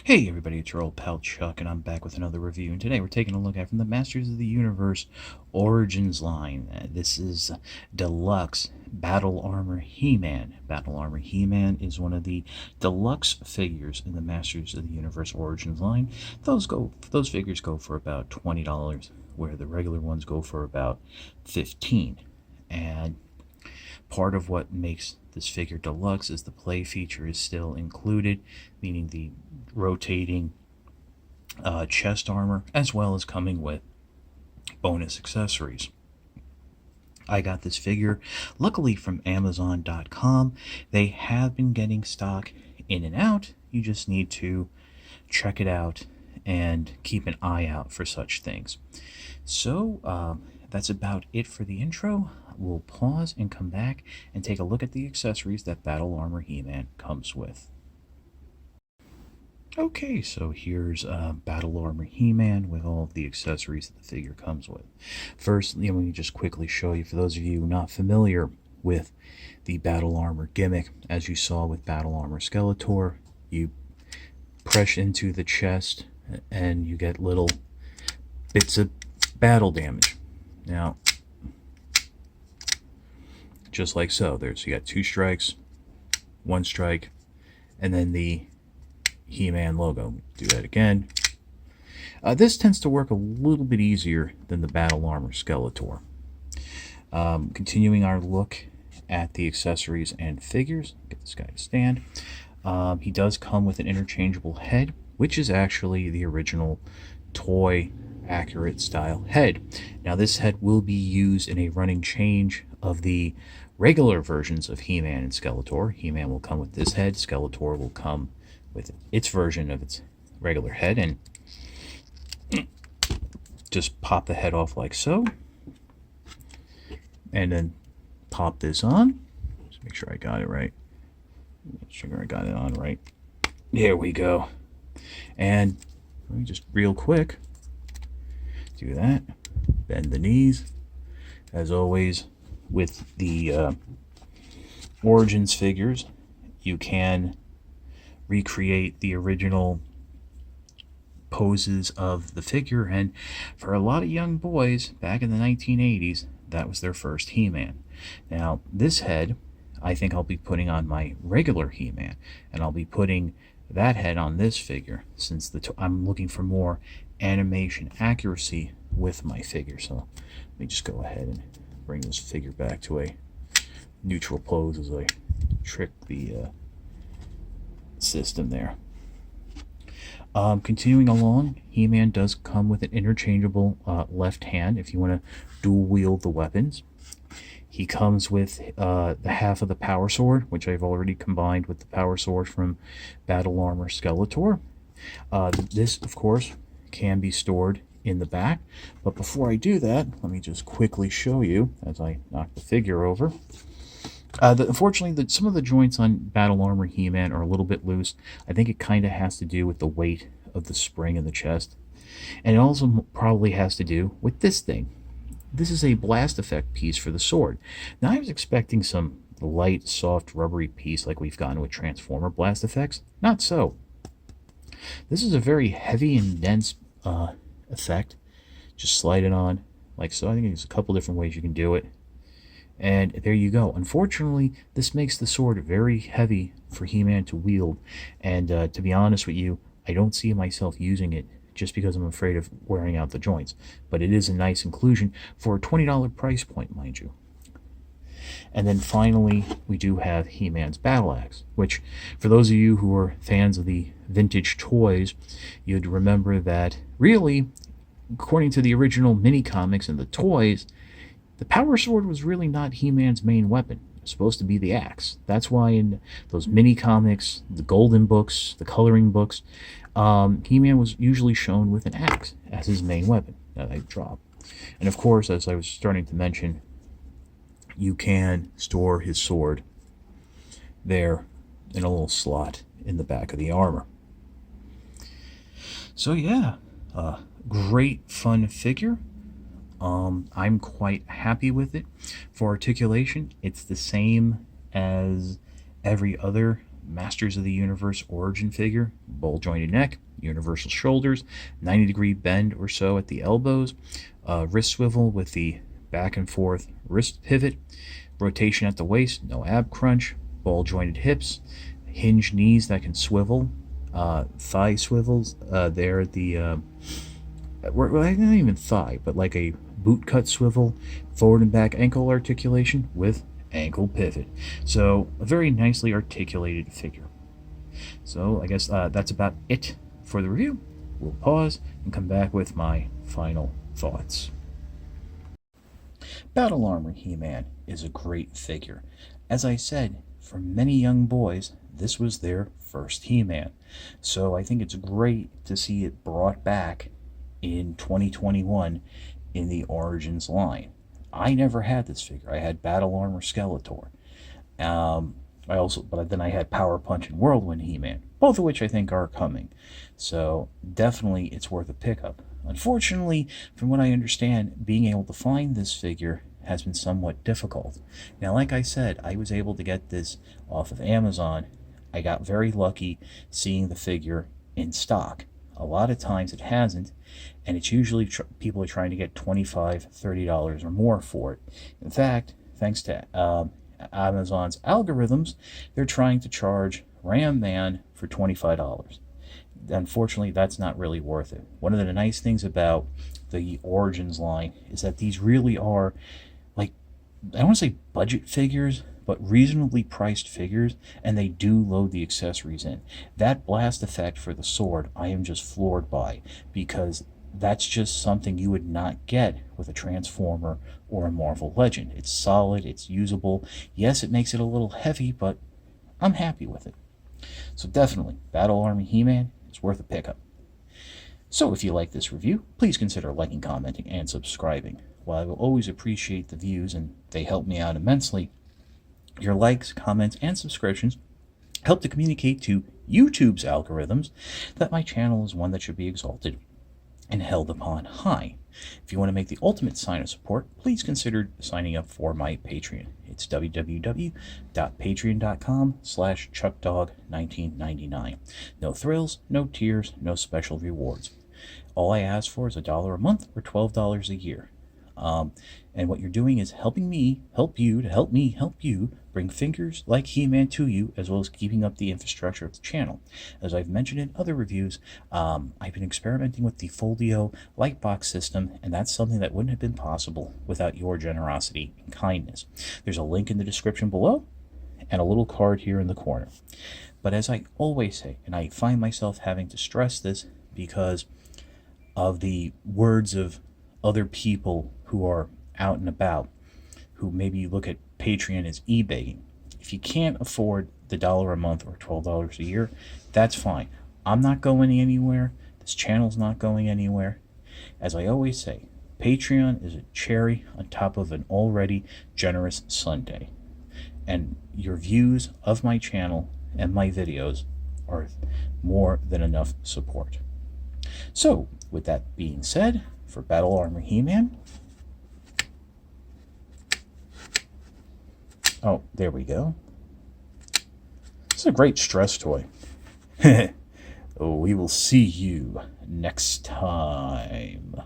Hey everybody, it's your old pal Chuck, and I'm back with another review. And today we're taking a look at from the Masters of the Universe Origins line. This is Deluxe Battle Armor He-Man. Battle Armor He-Man is one of the deluxe figures in the Masters of the Universe Origins line. Those figures go for about $20, where the regular ones go for about $15. And part of what makes this figure deluxe is the play feature is still included, meaning the rotating chest armor, as well as coming with bonus accessories. I got this figure luckily from Amazon.com. They have been getting stock in and out. You just need to check it out and keep an eye out for such things. So that's about it for the intro. We'll pause and come back and take a look at the accessories that Battle Armor He-Man comes with. Okay, so here's Battle Armor He-Man with all of the accessories that the figure comes with. First, let me just quickly show you, for those of you not familiar with the Battle Armor gimmick, as you saw with Battle Armor Skeletor, you press into the chest and you get little bits of battle damage. Now, just like so, you got 2 strikes, 1 strike, and then the He-Man logo. Do that again. This tends to work a little bit easier than the Battle Armor Skeletor. Continuing our look at the accessories and figures. Get this guy to stand. He does come with an interchangeable head, which is actually the original toy accurate style head. Now this head will be used in a running change of the regular versions of He-Man and Skeletor. He-Man will come with this head, Skeletor will come with its version of its regular head, and just pop the head off like so, and then pop this on. Just make sure I got it right. Make sure I got it on right. There we go. And let me just real quick do that. Bend the knees. As always with the Origins figures, you can recreate the original poses of the figure, and for a lot of young boys back in the 1980s, that was their first He-Man. Now this head I think I'll be putting on my regular He-Man, and I'll be putting that head on this figure, since I'm looking for more animation accuracy with my figure. So let me just go ahead and bring this figure back to a neutral pose as I trick the system there. Continuing along, He-Man does come with an interchangeable left hand if you want to dual wield the weapons. He comes with the half of the power sword, which I've already combined with the power sword from Battle Armor Skeletor. This, of course, can be stored in the back, but before I do that, let me just quickly show you as I knock the figure over. Unfortunately, some of the joints on Battle Armor He-Man are a little bit loose. I think it kind of has to do with the weight of the spring in the chest. And it also probably has to do with this thing. This is a blast effect piece for the sword. Now, I was expecting some light, soft, rubbery piece like we've gotten with Transformer blast effects. Not so. This is a very heavy and dense effect. Just slide it on like so. I think there's a couple different ways you can do it. And there you go. Unfortunately, this makes the sword very heavy for He-Man to wield. And to be honest with you, I don't see myself using it just because I'm afraid of wearing out the joints. But it is a nice inclusion for a $20 price point, mind you. And then finally, we do have He-Man's Battle Axe, which, for those of you who are fans of the vintage toys, you'd remember that really, according to the original mini-comics and the toys, the power sword was really not He-Man's main weapon. It was supposed to be the axe. That's why in those mini-comics, the golden books, the coloring books, He-Man was usually shown with an axe as his main weapon that I drop. And of course, as I was starting to mention, you can store his sword there in a little slot in the back of the armor. So yeah, great fun figure. I'm quite happy with it. For articulation, it's the same as every other Masters of the Universe origin figure, bowl jointed neck, universal shoulders, 90-degree bend or so at the elbows, wrist swivel with the back and forth wrist pivot, rotation at the waist, no ab crunch, ball jointed hips, hinge knees that can swivel, thigh swivels there at the well, not even thigh, but like a boot cut swivel, forward and back ankle articulation with ankle pivot. So a very nicely articulated figure. So I guess that's about it for the review. We'll pause and come back with my final thoughts. Battle Armor He-Man is a great figure. As I said, for many young boys, this was their first He-Man. So I think it's great to see it brought back in 2021 in the Origins line. I never had this figure. I had Battle Armor Skeletor. But then I had Power Punch and Whirlwind He-Man, both of which I think are coming. So definitely it's worth a pickup. Unfortunately, from what I understand, being able to find this figure has been somewhat difficult. Now, like I said, I was able to get this off of Amazon. I got very lucky seeing the figure in stock. A lot of times it hasn't, and it's usually people are trying to get $25, $30 or more for it. In fact, thanks to Amazon's algorithms, they're trying to charge Ram Man for $25. Unfortunately, that's not really worth it. One of the nice things about the Origins line is that these really are, like, I don't want to say budget figures, but reasonably priced figures, and they do load the accessories in. That blast effect for the sword, I am just floored by, because that's just something you would not get with a Transformer or a Marvel Legend. It's solid, it's usable. Yes, it makes it a little heavy, but I'm happy with it. So definitely, Battle Armor He-Man is worth a pickup. So if you like this review, please consider liking, commenting, and subscribing. While I will always appreciate the views, and they help me out immensely, your likes, comments, and subscriptions help to communicate to YouTube's algorithms that my channel is one that should be exalted and held upon high. If you want to make the ultimate sign of support, please consider signing up for my Patreon. It's www.patreon.com/chuckdog1999. No thrills, no tears, no special rewards. All I ask for is $1 a month or $12 a year. And what you're doing is helping me help you to help me help you bring figures like He-Man to you, as well as keeping up the infrastructure of the channel. As I've mentioned in other reviews, I've been experimenting with the Foldio Lightbox system, and that's something that wouldn't have been possible without your generosity and kindness. There's a link in the description below and a little card here in the corner. But as I always say, and I find myself having to stress this because of the words of other people who are out and about, who maybe look at Patreon as eBay. If you can't afford the $1 a month or $12 a year, that's fine. I'm not going anywhere. This channel's not going anywhere. As I always say, Patreon is a cherry on top of an already generous sundae. And your views of my channel and my videos are more than enough support. So, with that being said, for Battle Armor He-Man, oh, there we go. This is a great stress toy. We will see you next time.